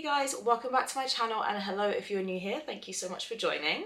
guys, welcome back to my channel, and hello if you're new here, thank you so much for joining.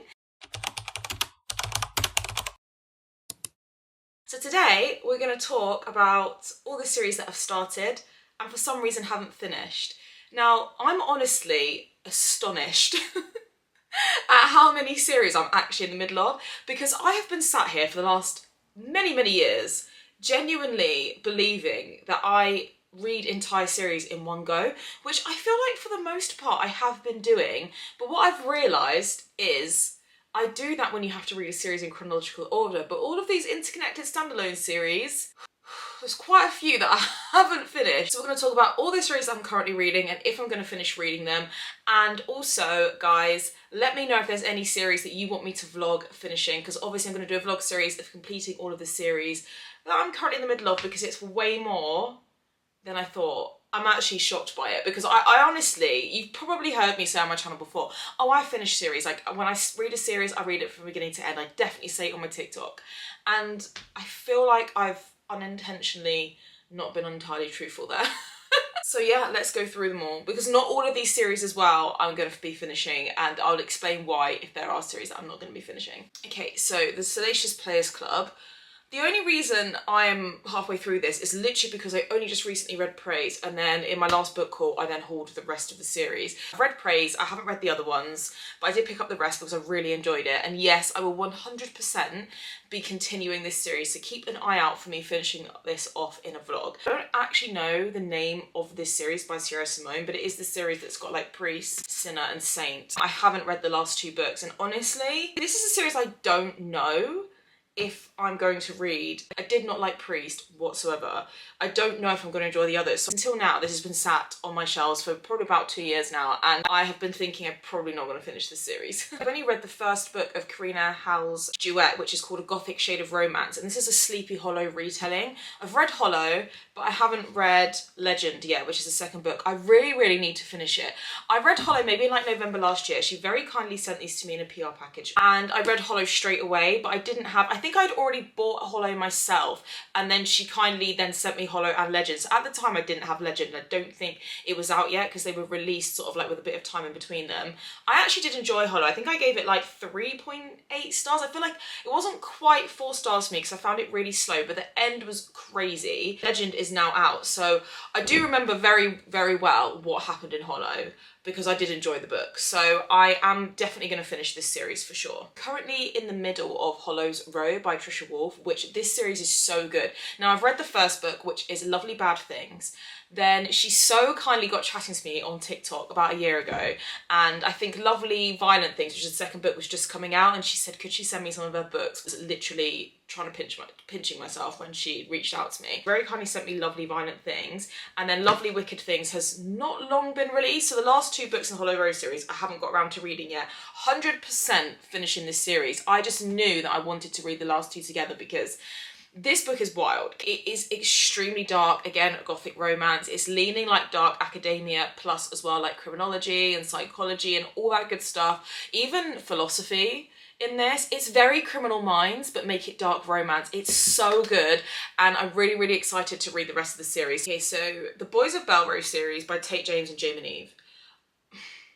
So today we're going to talk about all the series that I've started and for some reason haven't finished. Now, I'm honestly astonished at how many series I'm actually in the middle of, because I have been sat here for the last many years genuinely believing that I read entire series in one go, which I feel like for the most part I have been doing, but what I've realised is I do that when you have to read a series in chronological order, but all of these interconnected standalone series, there's quite a few that I haven't finished. So we're going to talk about all the series that I'm currently reading and if I'm going to finish reading them. And also, guys, let me know if there's any series that you want me to vlog finishing, because obviously I'm going to do a vlog series of completing all of the series that I'm currently in the middle of, because it's way more than I thought. I'm actually shocked by it, because I honestly, you've probably heard me say on my channel before, oh, I finish series. Like, when I read a series, I read it from beginning to end. I definitely say it on my TikTok. And I feel like I've unintentionally not been entirely truthful there. So yeah, let's go through them all, because not all of these series as well I'm going to be finishing, and I'll explain why if there are series that I'm not going to be finishing. Okay, so the Salacious Players Club. The only reason I'm halfway through this is literally because I only just recently read Praise, and then in my last book haul I then hauled the rest of the series. I've read Praise, I haven't read the other ones, but I did pick up the rest because I really enjoyed it. And yes, I will 100% be continuing this series, so keep an eye out for me finishing this off in a vlog. I don't actually know the name of this series by Sierra Simone, but it is the series that's got like priest, sinner and saint. I haven't read the last two books, and honestly, this is a series I don't know if I'm going to read. I did not like Priest whatsoever. I don't know if I'm going to enjoy the others. So until now, this has been sat on my shelves for probably about 2 years now, and I have been thinking I'm probably not going to finish this series. I've only read the first book of Karina Howell's duet, which is called A Gothic Shade of Romance, and this is a Sleepy Hollow retelling. I've read Hollow, but I haven't read Legend yet, which is the second book. I really need to finish it. I read Hollow maybe in like November last year. She very kindly sent these to me in a PR package, and I read Hollow straight away, but I didn't have, I think I'd already bought Hollow myself, and then she kindly then sent me Hollow and Legend. So at the time I didn't have Legend, and I don't think it was out yet because they were released sort of like with a bit of time in between them. I actually did enjoy Hollow. I think I gave it like 3.8 stars. I feel like it wasn't quite 4 stars for me because I found it really slow, but the end was crazy. Legend is now out, so I do remember very well what happened in Hollow, because I did enjoy the book. So I am definitely going to finish this series for sure. Currently in the middle of Hollow's Row by Trisha Wolfe, which this series is so good. Now, I've read the first book, which is Lovely Bad Things. Then she so kindly got chatting to me on TikTok about a year ago, and I think Lovely Violent Things, which is the second book, was just coming out, and she said could she send me some of her books. I was literally trying to pinching myself when she reached out to me. Very kindly sent me Lovely Violent Things, and then Lovely Wicked Things has not long been released. So the last 2 books in the Hollow Row series I haven't got around to reading yet. 100% finishing this series. I just knew that I wanted to read the last 2 together because this book is wild. It is extremely dark, again, gothic romance. It's leaning like dark academia, plus as well like criminology and psychology and all that good stuff. Even philosophy in this. It's very Criminal Minds, but make it dark romance. It's so good, and I'm really excited to read the rest of the series. Okay, so the Boys of Belrose series by Tate James and Jim and Eve.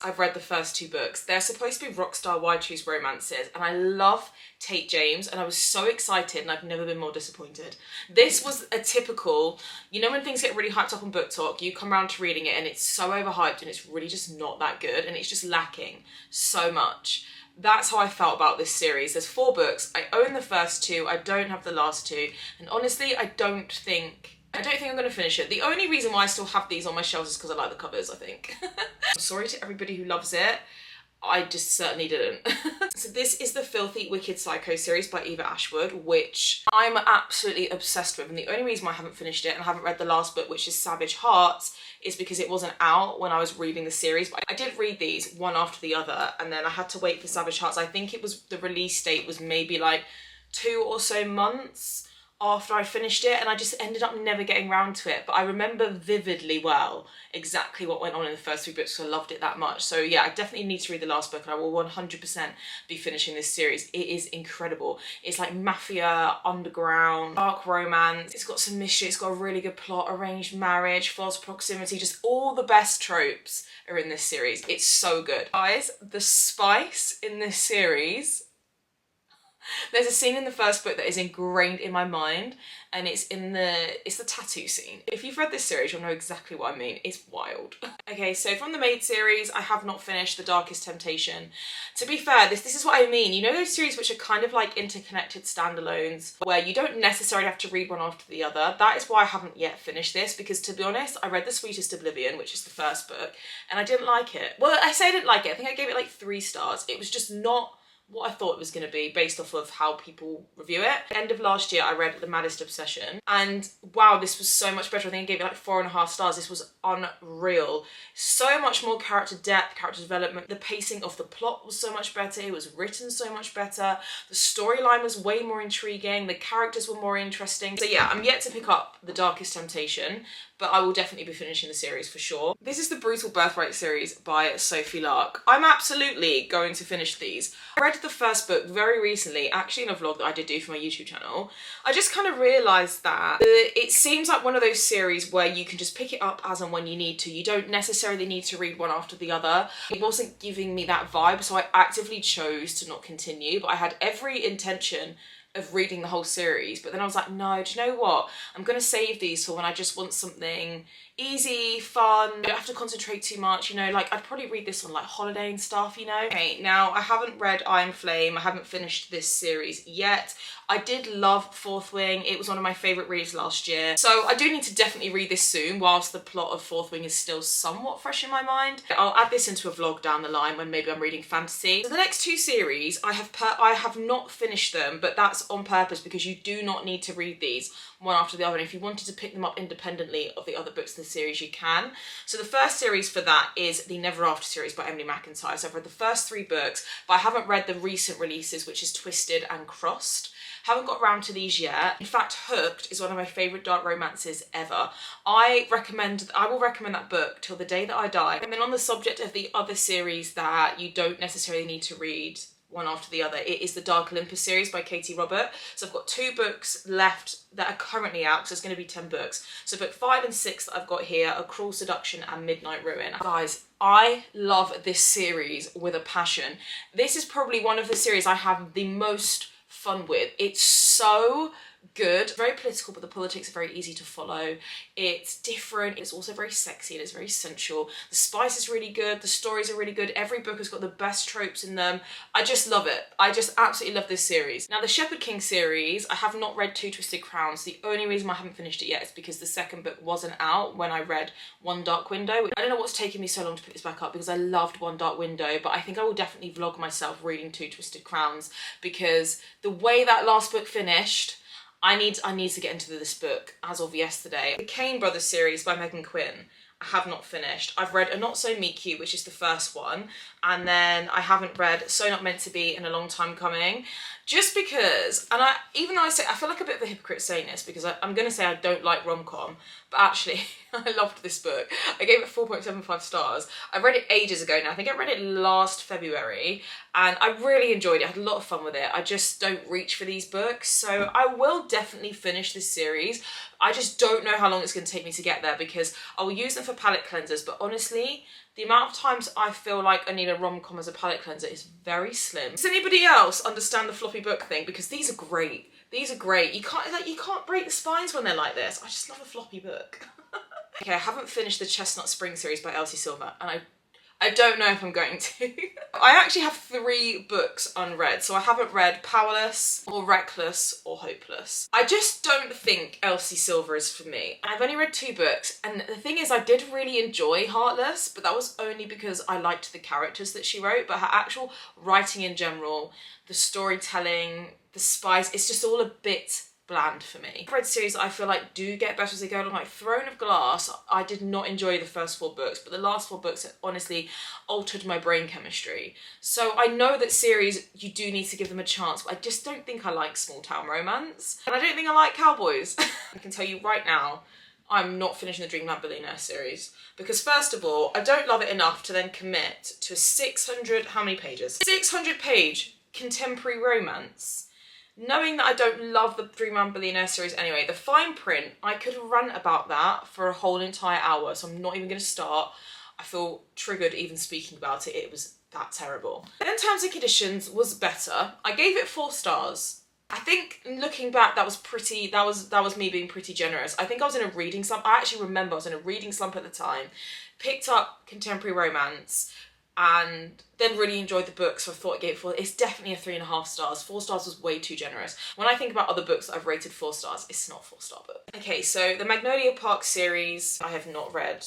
I've read the first 2 books. They're supposed to be rockstar wide choose romances, and I love Tate James, and I was so excited, and I've never been more disappointed. This was a typical, you know when things get really hyped up on BookTok, you come around to reading it and it's so overhyped and it's really just not that good, and it's just lacking so much. That's how I felt about this series. There's 4 books. I own the first 2. I don't have the last 2, and honestly, I don't think I'm going to finish it. The only reason why I still have these on my shelves is because I like the covers, I think. Sorry to everybody who loves it. I just certainly didn't. So this is the Filthy Wicked Psycho series by Eva Ashwood, which I'm absolutely obsessed with. And the only reason why I haven't finished it and I haven't read the last book, which is Savage Hearts, is because it wasn't out when I was reading the series. But I did read these one after the other, and then I had to wait for Savage Hearts. I think it was, the release date was maybe like 2 or so months after I finished it, and I just ended up never getting round to it. But I remember vividly well exactly what went on in the first 3 books because I loved it that much. So yeah, I definitely need to read the last book, and I will 100% be finishing this series. It is incredible. It's like mafia, underground, dark romance. It's got some mystery, it's got a really good plot, arranged marriage, false proximity, just all the best tropes are in this series. It's so good. Guys, the spice in this series, there's a scene in the first book that is ingrained in my mind, and it's the tattoo scene. If you've read this series, you'll know exactly what I mean. It's wild. Okay, so from the Maid series, I have not finished The Darkest Temptation. To be fair, this is what I mean. You know those series which are kind of like interconnected standalones, where you don't necessarily have to read one after the other? That is why I haven't yet finished this, because to be honest, I read The Sweetest Oblivion, which is the first book, and I didn't like it. Well, I say I didn't like it. I think I gave it like 3 stars. It was just not what I thought it was going to be based off of how people review it. End of last year, I read The Maddest Obsession, and wow, this was so much better. I think I gave it like 4.5 stars. This was unreal. So much more character depth, character development. The pacing of the plot was so much better. It was written so much better. The storyline was way more intriguing. The characters were more interesting. So yeah, I'm yet to pick up The Darkest Temptation, but I will definitely be finishing the series for sure. This is the Brutal Birthright series by Sophie Lark. I'm absolutely going to finish these. I read the first book very recently, actually in a vlog that I did do for my YouTube channel. I just kind of realised that it seems like one of those series where you can just pick it up as and when you need to. You don't necessarily need to read one after the other. It wasn't giving me that vibe, so I actively chose to not continue, but I had every intention of reading the whole series. But then I was like, no, do you know what? I'm going to save these for when I just want something easy, fun, I don't have to concentrate too much, you know, like I'd probably read this on like holiday and stuff, you know. Okay, now I haven't read Iron Flame, I haven't finished this series yet. I did love Fourth Wing, it was one of my favourite reads last year, so I do need to definitely read this soon whilst the plot of Fourth Wing is still somewhat fresh in my mind. I'll add this into a vlog down the line when maybe I'm reading fantasy. So the next 2 series, I have not finished them, but that's on purpose because you do not need to read these one after the other, and if you wanted to pick them up independently of the other books in the series, you can. So the first series for that is the Never After series by Emily McIntyre. So I've read the first 3 books, but I haven't read the recent releases, which is Twisted and Crossed. Haven't got around to these yet. In fact, Hooked is one of my favourite dark romances ever. I will recommend that book till the day that I die. And then on the subject of the other series that you don't necessarily need to read one after the other, it is the Dark Olympus series by Katie Robert. So I've got 2 books left that are currently out, so it's going to be 10 books. So book 5 and 6 that I've got here are Cruel Seduction and Midnight Ruin. Guys, I love this series with a passion. This is probably one of the series I have the most fun with. It's so good, very political, but the politics are very easy to follow. It's different, it's also very sexy, and it's very sensual. The spice is really good, the stories are really good, every book has got the best tropes in them. I just love it. I just absolutely love this series. Now the Shepherd King series, I have not read 2 Twisted Crowns. The only reason I haven't finished it yet is because the second book wasn't out when I read One Dark Window. I don't know what's taken me so long to pick this back up because I loved One Dark Window, but I think I will definitely vlog myself reading 2 Twisted Crowns because the way that last book finished, I need to get into this book as of yesterday. The Kane Brothers series by Megan Quinn, I have not finished. I've read A Not So Meet Cute, which is the first one, and then I haven't read So Not Meant to Be in a Long Time Coming, just because, and even though I feel like a bit of a hypocrite saying this because I'm going to say I don't like rom-com, but actually I loved this book. I gave it 4.75 stars. I read it ages ago now. I think I read it last February and I really enjoyed it. I had a lot of fun with it. I just don't reach for these books, so I will definitely finish this series. I just don't know how long it's going to take me to get there because I will use them for palette cleansers, but honestly, the amount of times I feel like I need a rom-com as a palette cleanser is very slim. Does anybody else understand the floppy book thing? Because these are great. These are great. You can't break the spines when they're like this. I just love a floppy book. Okay, I haven't finished the Chestnut Spring series by Elsie Silver, and I don't know if I'm going to. I actually have 3 books unread, so I haven't read Powerless, or Reckless, or Hopeless. I just don't think Elsie Silver is for me. I've only read 2 books, and the thing is I did really enjoy Heartless, but that was only because I liked the characters that she wrote, but her actual writing in general, the storytelling, the spice, it's just all a bit bland for me. I've read series that I feel like do get better as they go along, like Throne of Glass. I did not enjoy the first 4 books, but the last 4 books honestly altered my brain chemistry. So I know that series, you do need to give them a chance, but I just don't think I like small town romance. And I don't think I like cowboys. I can tell you right now, I'm not finishing the Dreamland Billionaire series. Because first of all, I don't love it enough to then commit to a 600, how many pages? 600 page contemporary romance. Knowing that I don't love the Dreamland Billionaire series anyway, the fine print, I could rant about that for a whole entire hour, so I'm not even going to start. I feel triggered even speaking about it. It was that terrible. And then Terms and Conditions was better. I gave it 4 stars. I think looking back, that was me being pretty generous. I think I was in a reading slump. I actually remember I was in a reading slump at the time, picked up contemporary romance, and then really enjoyed the book, so I thought I gave it 4. It's definitely a 3.5 stars. 4 stars was way too generous. When I think about other books that I've rated 4 stars, it's not a 4-star book. Okay, so the Magnolia Park series, I have not read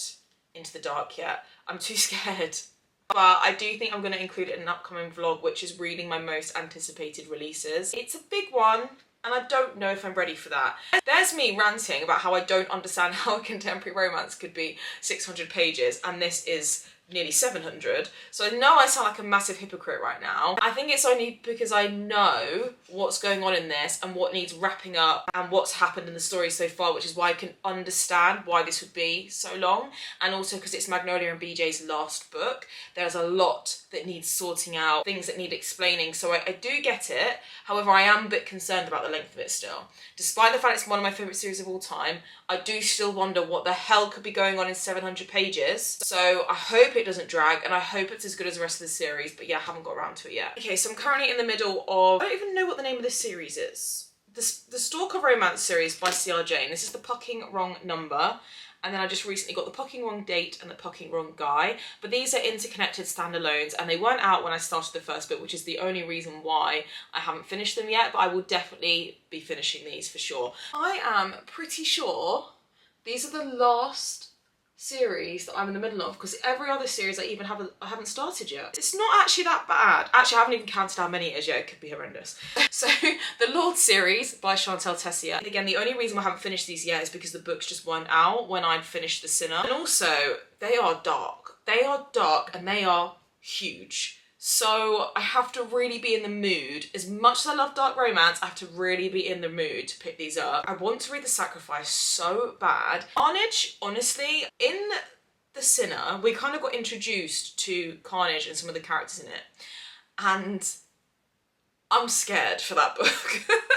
Into the Dark yet. I'm too scared. But I do think I'm going to include it in an upcoming vlog, which is reading my most anticipated releases. It's a big one, and I don't know if I'm ready for that. There's me ranting about how I don't understand how a contemporary romance could be 600 pages, and this is nearly 700, so I know I sound like a massive hypocrite right now. I think it's only because I know what's going on in this and what needs wrapping up and what's happened in the story so far, which is why I can understand why this would be so long, and also because it's Magnolia and BJ's last book. There's a lot that needs sorting out, things that need explaining, so I do get it. However, I am a bit concerned about the length of it still. Despite the fact it's one of my favourite series of all time, I do still wonder what the hell could be going on in 700 pages. So I hope it doesn't drag, and I hope it's as good as the rest of the series, but yeah, I haven't got around to it yet. Okay, so I'm currently in the middle of, I don't even know what the name of this series is. The Stalker Romance series by C.R. Jane. This is the Pucking Wrong Number. And then I just recently got the Pucking Wrong Date and the Pucking Wrong Guy. But these are interconnected standalones, and they weren't out when I started the first book, which is the only reason why I haven't finished them yet, but I will definitely be finishing these for sure. I am pretty sure these are the last series that I'm in the middle of, because every other series I haven't started yet. It's not actually that bad. Actually, I haven't even counted how many it is yet. It could be horrendous. So the Lord series by Chantal Tessier. Again, the only reason I haven't finished these yet is because the books just weren't out when I'd finished The Sinner. And also, they are dark. They are dark and they are huge. So I have to really be in the mood. As much as I love dark romance, I have to really be in the mood to pick these up. I want to read The Sacrifice so bad. Carnage, honestly, in The Sinner, we kind of got introduced to Carnage and some of the characters in it. And I'm scared for that book.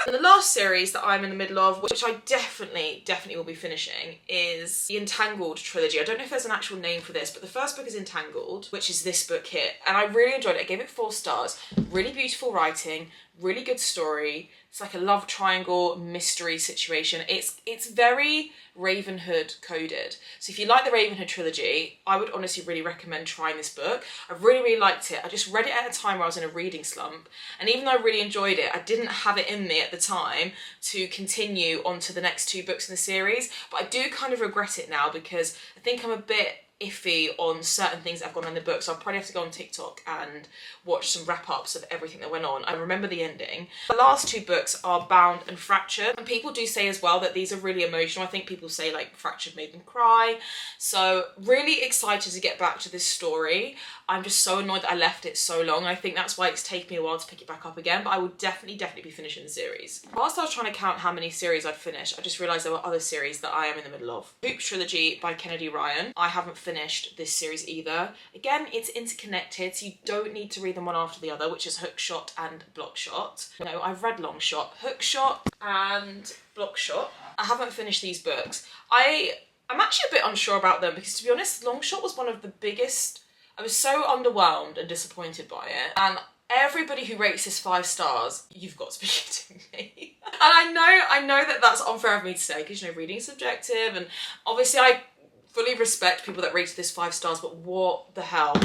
And the last series that I'm in the middle of, which I definitely will be finishing, is the Entangled trilogy. I don't know if there's an actual name for this, but the first book is Entangled, which is this book here. And I really enjoyed it. I gave it 4 stars. Really beautiful writing, really good story. It's like a love triangle mystery situation. It's very Ravenhood coded. So if you like the Ravenhood trilogy, I would honestly really recommend trying this book. I really liked it. I just read it at a time where I was in a reading slump. And even though I really enjoyed it, I didn't have it in me at the time to continue on to the next 2 books in the series. But I do kind of regret it now, because I think I'm a bit iffy on certain things that have gone on in the book, so I'll probably have to go on TikTok and watch some wrap-ups of everything that went on. I remember the ending. The last 2 books are Bound and Fractured, and people do say as well that these are really emotional. I think people say like Fractured made them cry. So really excited to get back to this story. I'm just so annoyed that I left it so long. I think that's why it's taken me a while to pick it back up again, but I will definitely be finishing the series. Whilst I was trying to count how many series I'd finished, I just realised there were other series that I am in the middle of. Hoops trilogy by Kennedy Ryan. I haven't finished this series either. Again, it's interconnected, so you don't need to read them one after the other, which is Hookshot and Blockshot. No, I've read Longshot. Hookshot and Blockshot. I haven't finished these books. I'm actually a bit unsure about them, because to be honest, Longshot was one of the biggest. I was so underwhelmed and disappointed by it, and everybody who rates this 5 stars, you've got to be kidding me. And I know that that's unfair of me to say, because, you know, reading is subjective, and obviously I fully respect people that rated this 5 stars, but what the hell?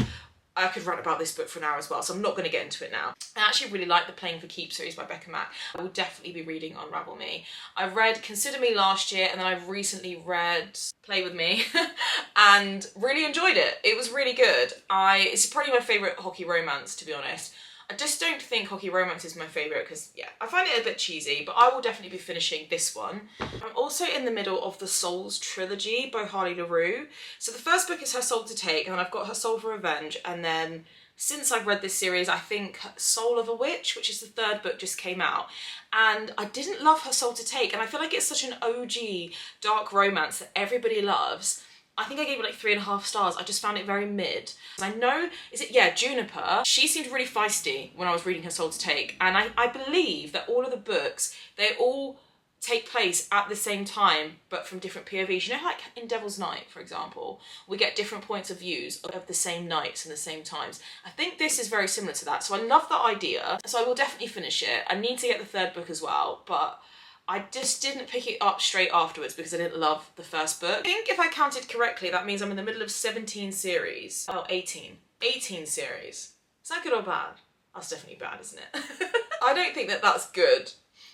I could rant about this book for an hour as well, so I'm not going to get into it now. I actually really like the Playing for Keeps series by Becca Mack. I will definitely be reading Unravel Me. I read Consider Me last year, and then I've recently read Play With Me and really enjoyed it. It was really good. It's probably my favourite hockey romance, to be honest. I just don't think Hockey Romance is my favourite because, yeah, I find it a bit cheesy, but I will definitely be finishing this one. I'm also in the middle of the Souls trilogy by Harley LaRue. So the first book is Her Soul to Take, and then I've got Her Soul for Revenge, and then since I've read this series, I think Soul of a Witch, which is the third book, just came out. And I didn't love Her Soul to Take, and I feel like it's such an OG dark romance that everybody loves. I think I gave it like 3.5 stars. I just found it very mid. I know, Juniper? She seemed really feisty when I was reading Her Soul to Take, and I believe that all of the books, they all take place at the same time, but from different POVs. You know, like in Devil's Night, for example, we get different points of views of the same nights and the same times. I think this is very similar to that, so I love that idea. So I will definitely finish it. I need to get the third book as well, but I just didn't pick it up straight afterwards because I didn't love the first book. I think if I counted correctly, that means I'm in the middle of 17 series. Oh, 18. 18 series. Is that good or bad? That's definitely bad, isn't it? I don't think that that's good.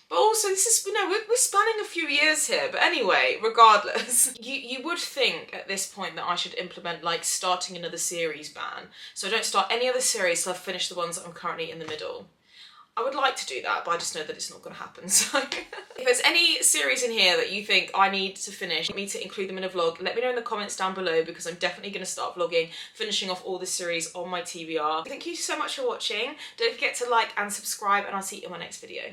But also, this is, you know, we're spanning a few years here. But anyway, regardless, you would think at this point that I should implement, like, starting another series ban. So I don't start any other series till I've finished the ones that I'm currently in the middle. I would like to do that, but I just know that it's not going to happen, so... If there's any series in here that you think I need to finish, me to include them in a vlog, let me know in the comments down below, because I'm definitely going to start vlogging, finishing off all this series on my TBR. Thank you so much for watching. Don't forget to like and subscribe, and I'll see you in my next video.